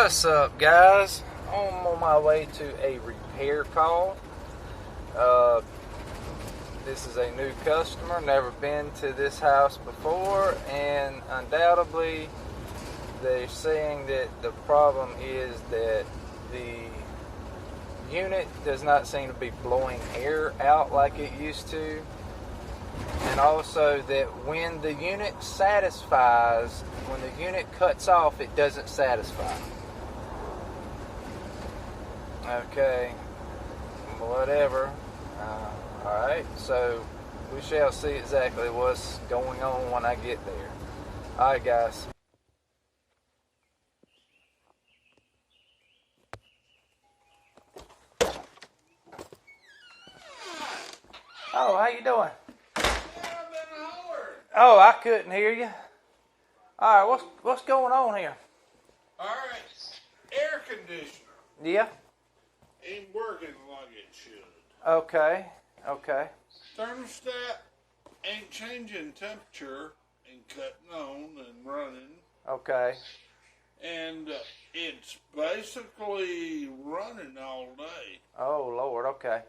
What's up, guys? I'm on my way to a repair call. This is a new customer, never been to this house before, and undoubtedly they're saying that the problem is that the unit does not seem to be blowing air out like it used to, and also that when the unit satisfies, when the unit cuts off, it doesn't satisfy. Okay, whatever. Alright, so we shall see exactly what's going on when I get there. Alright, guys. Oh, how you doing? Oh, I couldn't hear you. Alright, what's going on here? Alright, air conditioner Yeah? ain't working like it should. Okay. Thermostat ain't changing temperature and cutting on and running. Okay. And it's basically running all day. Oh, Lord, okay.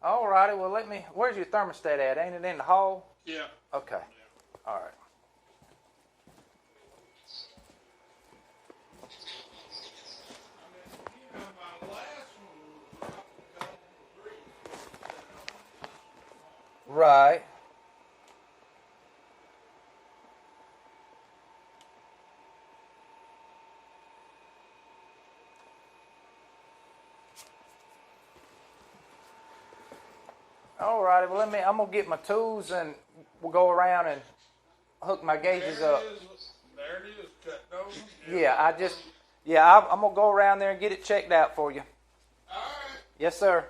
Alrighty, well, where's your thermostat at? Ain't it in the hall? Yeah. Okay. Yeah. Alright. My last one was Right. Alrighty, well, I'm gonna get my tools and we'll go around and hook my gauges up. There it is, cut over. Yeah, I'm gonna go around there and get it checked out for you. Alright. Yes, sir.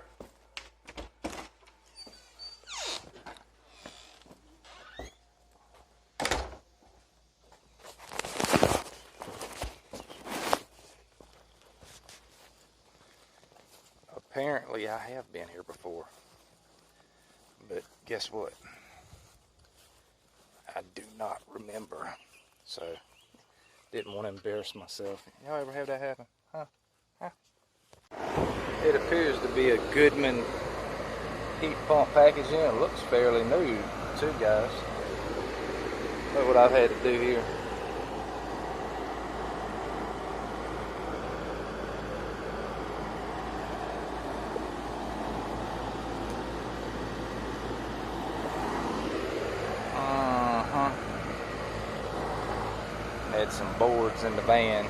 Apparently, I have been here before. But guess what? I do not remember. So, didn't want to embarrass myself. Y'all ever have that happen? Huh? It appears to be a Goodman heat pump package in. It looks fairly new too, guys. Look what I've had to do here. Had some boards in the van,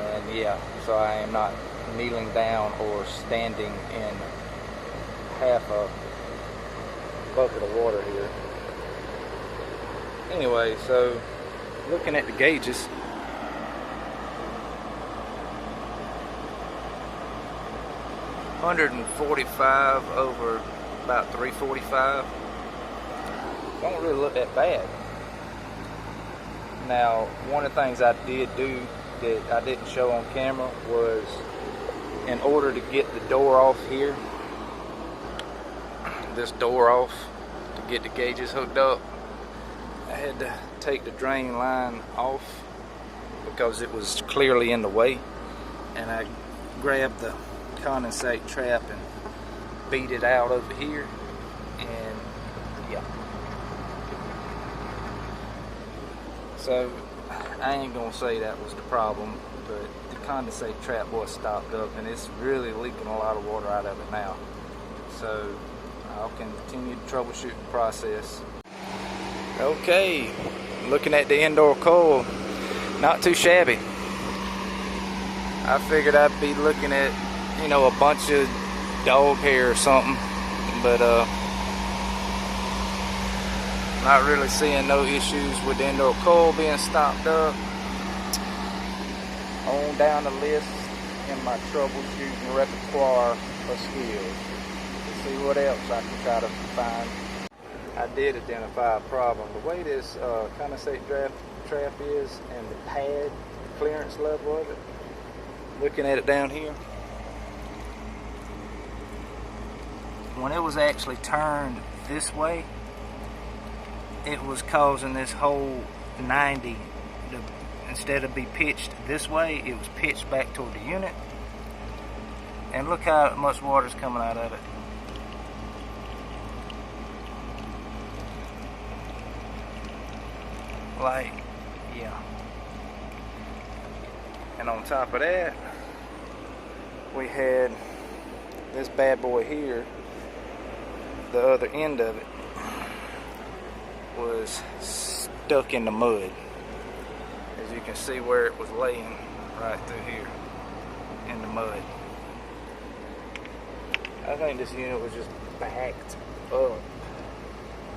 and yeah, so I am not kneeling down or standing in half a bucket of water here. Anyway, so looking at the gauges, $145 over about $345. Don't really look that bad. Now, one of the things I did do that I didn't show on camera was, in order to get the door off here, this door off, to get the gauges hooked up, I had to take the drain line off because it was clearly in the way, and I grabbed the condensate trap and beat it out over here, and yeah. So, I ain't gonna say that was the problem, but the condensate trap was stopped up and it's really leaking a lot of water out of it now. So, I'll continue the troubleshooting process. Okay, looking at the indoor coil, not too shabby. I figured I'd be looking at, a bunch of dog hair or something, but not really seeing no issues with the indoor coil being stopped up. On down the list in my troubleshooting repertoire of skills. Let's see what else I can try to find. I did identify a problem. The way this condensate trap is and the pad, the clearance level of it, looking at it down here, when it was actually turned this way, it was causing this whole 90 to instead of be pitched this way, it was pitched back toward the unit. And look how much water is coming out of it. Like, yeah. And on top of that, we had this bad boy here. The other end of it was stuck in the mud. As you can see where it was laying right through here in the mud. I think this unit was just backed up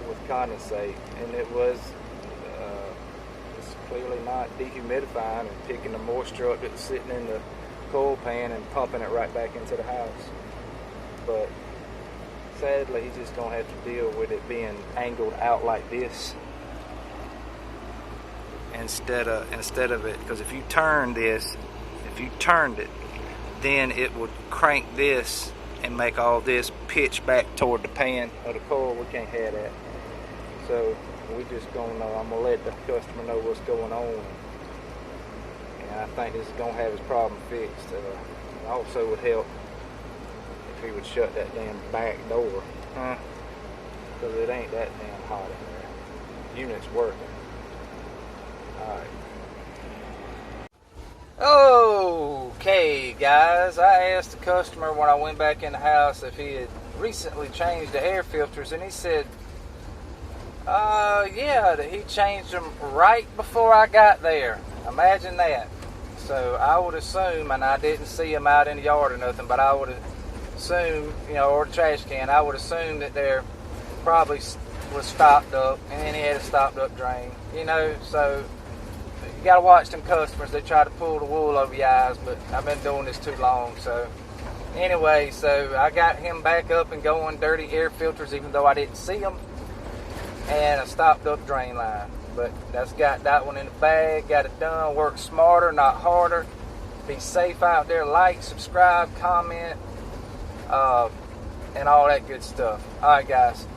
with condensate, and it was it's clearly not dehumidifying and picking the moisture up that's sitting in the coil pan and pumping it right back into the house. But sadly, he's just gonna have to deal with it being angled out like this instead of it, because if you turn this, if you turned it, then it would crank this and make all this pitch back toward the pan of the coil. We can't have that. So we just I'm gonna let the customer know what's going on, and I think this is gonna have his problem fixed. Also would help if he would shut that damn back door, because it ain't that damn hot in there. The unit's working. Alright. Okay, guys, I asked the customer when I went back in the house if he had recently changed the air filters, and he said, yeah, that he changed them right before I got there. Imagine that. So I would assume, and I didn't see him out in the yard or nothing, but I would assume, or the trash can, I would assume that there probably was stopped up, and then he had a stopped up drain, so you gotta watch them customers. They try to pull the wool over your eyes, but I've been doing this too long. So anyway, so I got him back up and going, dirty air filters, even though I didn't see them, and a stopped up drain line. But that's got that one in the bag, got it done. Work smarter, not harder. Be safe out there. Like, subscribe, comment, and all that good stuff. All right, guys.